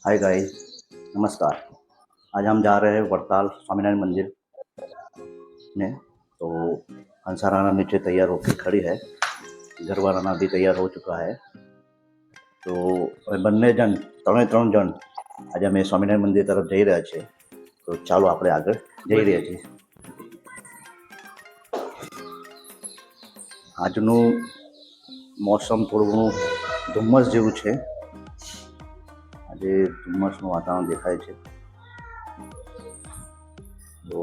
Hi guys, नमस्कार। आज हम जा रहे हैं वड़ताल स्वामीनारायण मंदिर में। तो हंसा राणा नीचे तैयार होकर खड़ी है, गरबा राणा भी तैयार हो चुका है। तो બંને જણ ત્રણ જણ આજે અમે સ્વામિનારાયણ મંદિર તરફ જઈ રહ્યા છીએ। તો ચાલો આપણે આગળ જઈ રહ્યા છીએ। આજનું મોસમ થોડું ઘણું ધુમ્મસ જેવું છે। આજે ધુમ્મસનું વાતાવરણ દેખાય છે। તો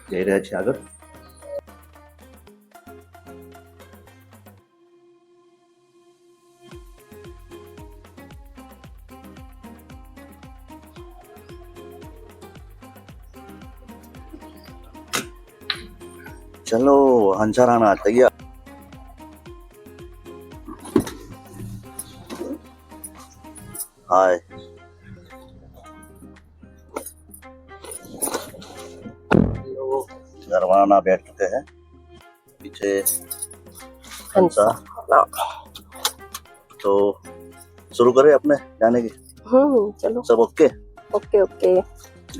જઈ રહ્યા છીએ આગળ। चलो हंसा राणा तैयार। हाय, गरबा राणा बैठ चुके हैं, पीछे हंसा। तो शुरू करें अपने जाने की। चलो सब ओके? ओके ओके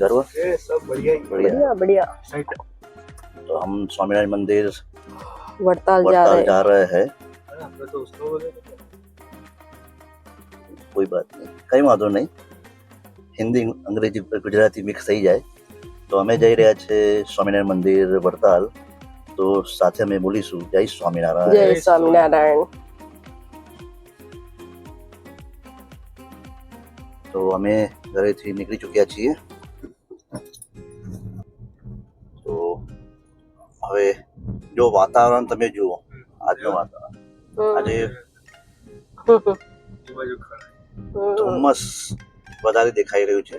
गरबा सब बढ़िया बढ़िया बढ़िया। तो हम स्वामीनारायण मंदिर वड़ताल जा रहे हैं। कोई बात नहीं, कई वांधो नहीं, हिंदी अंग्रेजी गुजराती मिक्स થઈ જાય। તો અમે જઈ રહ્યા છે સ્વામિનારાયણ મંદિર વડતાલ। તો સાથે અમે બોલીશું જય સ્વામિનારાયણ। जय स्वामीनारायण। તો અમે ઘરેથી નીકળી ચૂક્યા છીએ। તો હવે જો વાતાવરણ તમે જુઓ, આજનું વાતાવરણ, આજે ધુમ્મસ વધારે દેખાઈ રહ્યું છે।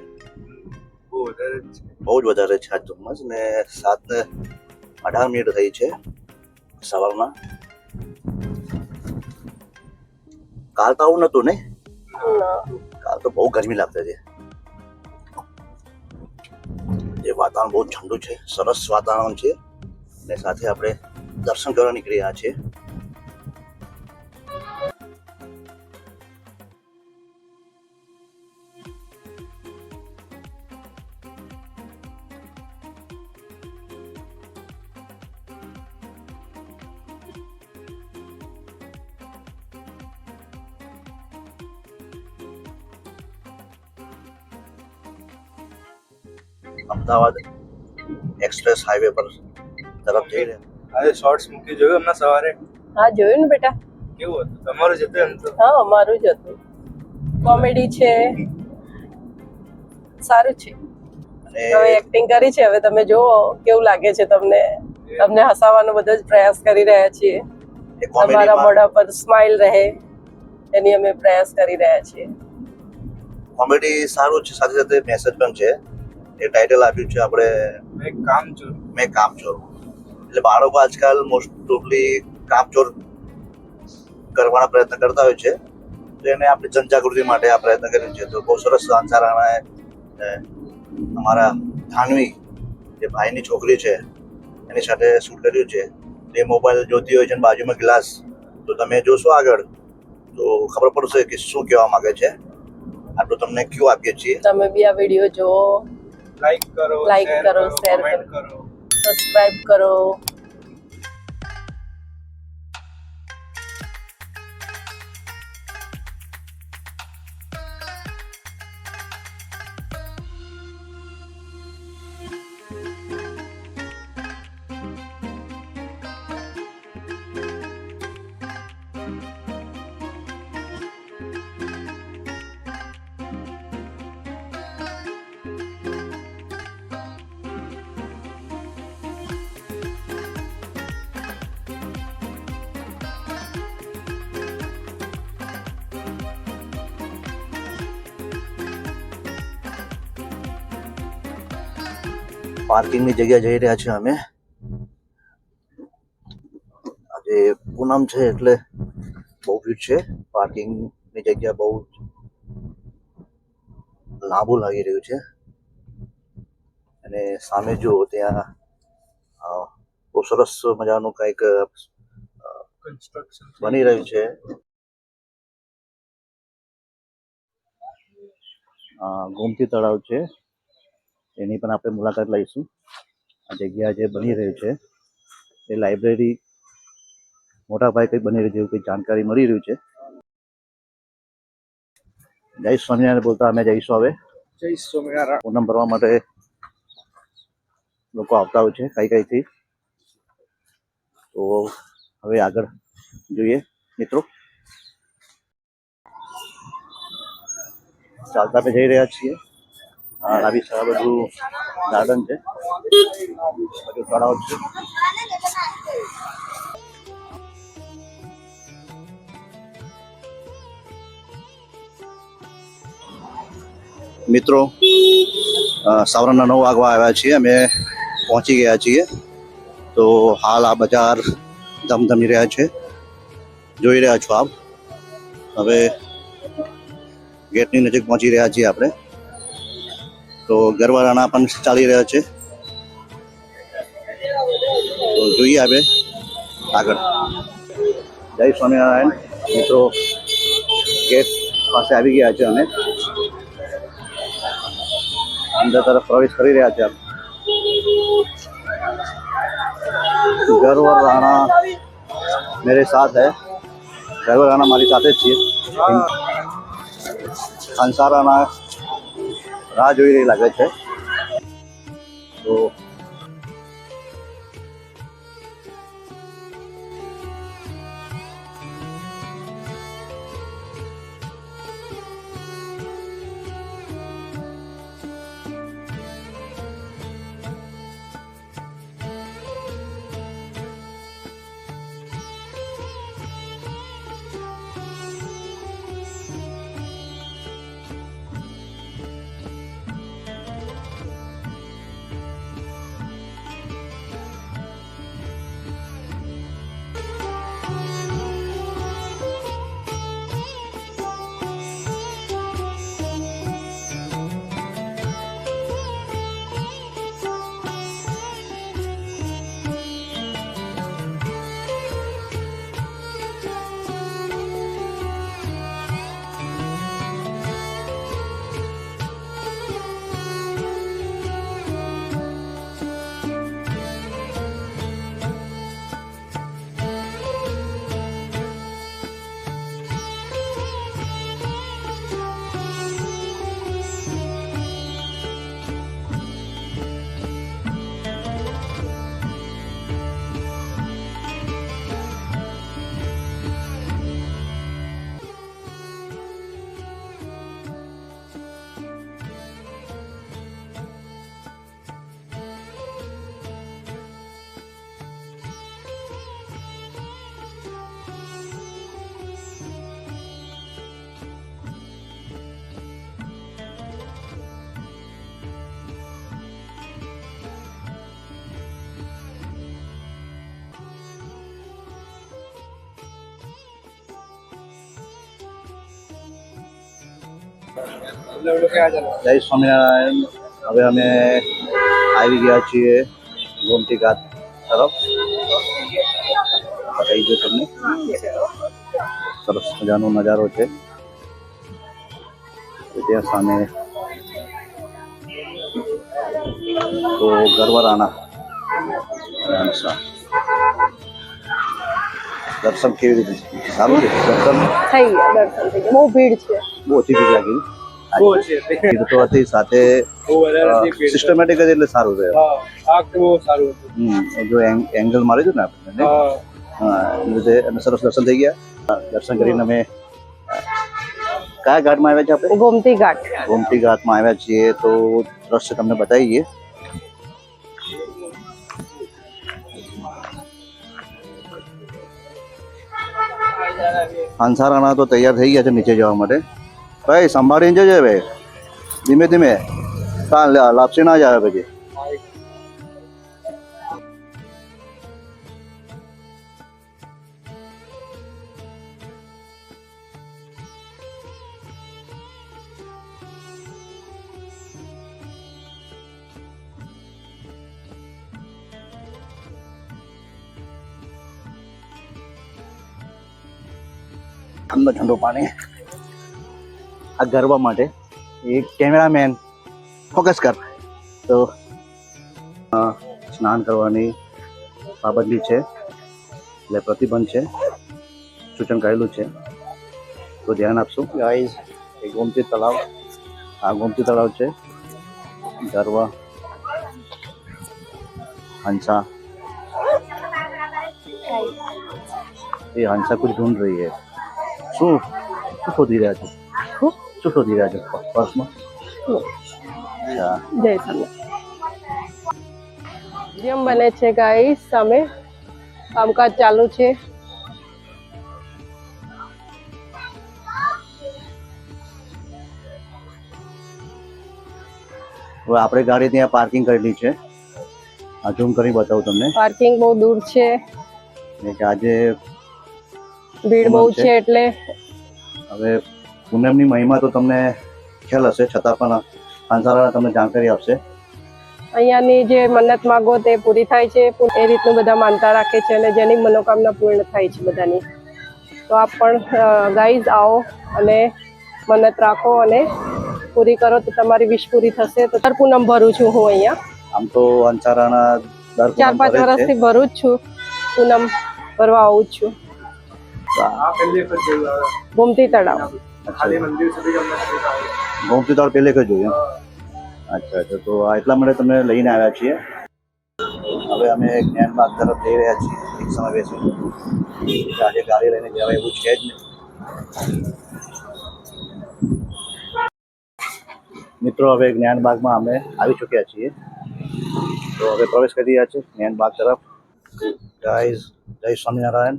બહુ જ વધારે છે આજ ધુમ્મસ। ને 7:18 થઈ છે સવારના। કાલ તો આવું નતું ને? કાલ તો બહુ ગરમી લાગતી હતી। એ વાતાવરણ બહુ ઠંડુ છે, સરસ વાતાવરણ છે। ને સાથે આપણે દર્શન કરવા નીકળી રહ્યા છીએ। અમદાવાદ એક્સપ્રેસ હાઈવે પર તરફ જઈ રહ્યા। આજે શોર્ટ્સ મૂકી જોયું હમણાં સવારે? હા જોયું ને બેટા। કેવું હતું તમારું? જતું એમ તો હા અમારું જ હતું। કોમેડી છે, સારું છે। અને હવે એક્ટિંગ કરી છે, હવે તમે જુઓ કેવું લાગે છે તમને। તમને હસાવવાનો બધો જ પ્રયાસ કરી રહ્યા છીએ। એ તમારા મોઢા પર સ્માઈલ રહે એની અમે પ્રયાસ કરી રહ્યા છીએ। કોમેડી સારું છે, સાથે સાથે મેસેજ પણ છે। એ ટાઇટલ આપ્યું છે આપણે મેં કામચોર। એટલે બાળકો આજકાલ મોસ્ટ ઓફલી કામચોર કરવાના પ્રયત્ન કરતા હોય છે। તો એને આપણે જનજાગૃતિ માટે આ પ્રયત્ન કર્યો છે। તો બહુ સરસ હંસા રાણાએ અમારા ધાનવી જે ભાઈની છોકરી છે એની સાથે શૂટ કર્યું છે। એ મોબાઈલ જોતી હોય છે અને બાજુમાં ગ્લાસ, તો તમે જોશો આગળ તો ખબર પડશે કે શું કહેવા માંગે છે। આટલું તમને ક્યુ આપીએ છીએ। તમે બી આ વિડીયો જુઓ, લાઈક કરો, શેર કમેન્ટ કરો, સબસ્ક્રાઇબ કરો। પાર્કિંગની જગ્યા જઈ રહ્યા છીએ અમે। આજે પૂનમ છે એટલે બહુ ભીડ છે। પાર્કિંગની જગ્યા બહુ લાંબુ લાગી રહ્યું છે। અને સામે જુઓ ત્યાં બહુ સરસ મજાનું કંઈક કન્સ્ટ્રક્શન બની રહ્યું છે। ગોમતી તળાવ છે એની પણ આપણે મુલાકાત લઈશું. આ જગ્યા જે બની રહી છે એ લાઇબ્રેરી મોટા ભાઈ કંઈ બની રહી જેવું કંઈ જાણકારી મળી રહ્યું છે. જય સ્વામિનારાયણ બોલતા અમે જઈશું હવે. જય સ્વામિનારાયણ. પૂનમ ભરવા માટે લોકો આવતા હોય છે કઈ કઈથી. તો હવે આગળ જોઈએ મિત્રો. ચાલતા આપણે જઈ રહ્યા છીએ. આવી સારા બધું ગાર્ડન છે, બધું તળાવ છે. મિત્રો સવારના 9 વાગવા આવ્યા છીએ, અમે પહોંચી ગયા છીએ. તો હાલ આ બજાર ધમધમી રહ્યા છે, જોઈ રહ્યા છો આપ. હવે ગેટની નજીક પહોંચી રહ્યા છીએ આપણે. તો ગરબા રાણા પણ ચાલી રહ્યા છે. તો જોઈએ આપણે આગળ. જય સ્વામિનારાયણ મિત્રો, ગેટ પાસે આવી ગયા છે અને અંદર તરફ પ્રવેશ કરી રહ્યા છે. ગરબા રાણા મેરે સાથ હૈ. ગરબા રાણા મારી સાથે જ છીએ. હંસા રાણા રાહ જોઈ રહી લાગે છે. તો જય સ્વામિનારાયણ. હવે અમે આવી ગયા છીએ ગોમતી ઘાટ તરફ. કહી દો તમને, સરસ મજાનો નજારો છે. ત્યાં સામે તો ગરબા રાણા દર્શન કેવી રીતે સારું છે? દર્શન થઈ ગયા, દર્શન થઈ ગયા. બહુ ભીડ છે. બહુ ઓછી ભીડ લાગી. ભીડ તો હતી, સાથે સિસ્ટમેટિક જ એટલે સારું રહે. જો એંગલ મારી હતું ને આપણે, હા, એ રીતે અમે સરસ દર્શન થઈ ગયા. દર્શન કરીને અમે કયા ઘાટમાં આવ્યા છે આપણે? ગોમતી ઘાટ. ગોમતી ઘાટમાં આવ્યા છીએ. તો દ્રશ્ય તમને બતાવીએ. હંસા રાણા તો તૈયાર થઈ ગયા છે નીચે જવા માટે. ભાઈ સંભાળીને જજે ભાઈ, ધીમે ધીમે, લાપસી ના જ આવે પછી. ઠંડો ઠંડો પાણી આ ગરબા માટે એક કેમેરામેન ફોકસ કર. તો સ્નાન કરવાની પાબંદી છે, એટલે પ્રતિબંધ છે, સૂચન કરેલું છે, તો ધ્યાન આપશું. ગાઈઝ એ ગોમતી તળાવ, આ ગોમતી તળાવ છે. ગરવા हंसा, ये हंसा कुछ ढूंढ रही है. શું શું શોધી રહ્યા છો? શું શોધી રહ્યા છો પર્સમાં? અચ્છા, જય સામે જેમ બને છે ગાઈસ, સામે કામકાજ ચાલુ છે. હવે આપણે ગાડી ત્યાં પાર્કિંગ કરેલી છે. આ ઝૂમ કરી બતાવું તમને પાર્કિંગ બહુ દૂર છે, કે આજે ભીડ બહુ છે એટલે. હવે પૂનમની મહિમા તો તમને ખ્યાલ હશે, છતાં પણ હંસારાણા તમને જાણકારી આપશે. અહીંયાની જે મન્નત માગો તે પૂરી થાય છે, એ રીતનું બધા માનતા રાખે છે અને જેની મનોકામના પૂર્ણ થાય છે બધાની. તો આપ પણ ગાઈઝ આવો અને મન્નત રાખો અને પૂરી કરો તો તમારી વિશ પૂરી થશે. તો દર પૂનમ ભરું છું હું અહીંયા. આમ તો હંસારાણા દર 4-5 વર્ષથી ભરું જ છું, પૂનમ ભરવા આવું જ છું. આ પહેલી વખત જોયું આવે. ગોમતી તળાવ ખાલી મંદિર સુધી અમને નથી આવે. ગોમતી તળાવ પહેલે કઈ જોયું? અચ્છા અચ્છા, તો એટલા માટે તમને લઈને આવ્યા છીએ. હવે અમે જ્ઞાનબાગ તરફ જઈ રહ્યા છીએ. એક સમય બેસી આજે ગાડી લઈને જવાય એવું છે જ નહીં. મિત્રો હવે જ્ઞાનબાગમાં અમે આવી ચૂક્યા છીએ, તો હવે પ્રવેશ કરી રહ્યા છીએ જ્ઞાનબાગ તરફ. ગાઈઝ જય સ્વામિનારાયણ.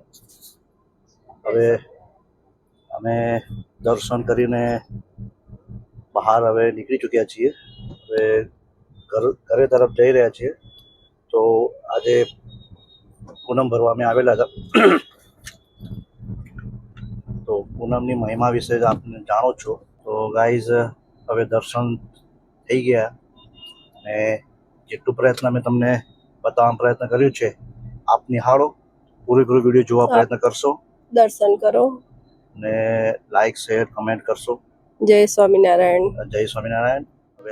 હવે અમે દર્શન કરીને બહાર હવે નીકળી ચૂક્યા છીએ. હવે ઘરે તરફ જઈ રહ્યા છીએ. તો આજે પૂનમ ભરવા અમે આવેલા હતા. તો પૂનમની મહિમા વિશે આપને જાણો છો. તો ગાઈઝ હવે દર્શન થઈ ગયા ને જેટલું પ્રયત્ન અમે તમને બતાવવાનો પ્રયત્ન કર્યું છે, આપ નિહાળો, પૂરેપૂરો વિડીયો જોવા પ્રયત્ન કરશો, દર્શન કરો, ને લાઈક શેર કમેન્ટ કરશો. જય સ્વામિનારાયણ. જય સ્વામિનારાયણ. હવે